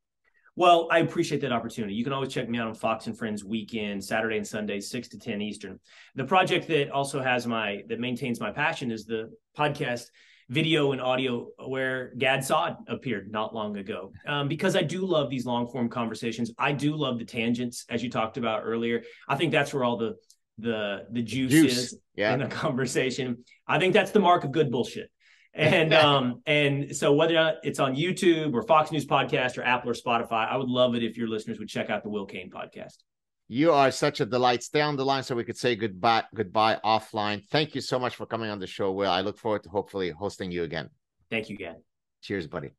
Well, I appreciate that opportunity. You can always check me out on Fox and Friends weekend, Saturday and Sunday, 6 to 10 Eastern. The project that also that maintains my passion is the podcast video and audio where Saad appeared not long ago. Because I do love these long form conversations. I do love the tangents, as you talked about earlier. I think that's where all the juice is in the conversation. I think that's the mark of good bullshit. And so whether or not it's on YouTube or Fox News Podcast or Apple or Spotify, I would love it if your listeners would check out the Will Cain podcast. You are such a delight. Stay on the line so we could say goodbye offline. Thank you so much for coming on the show, Will. I look forward to hopefully hosting you again. Thank you, Gad. Cheers, buddy.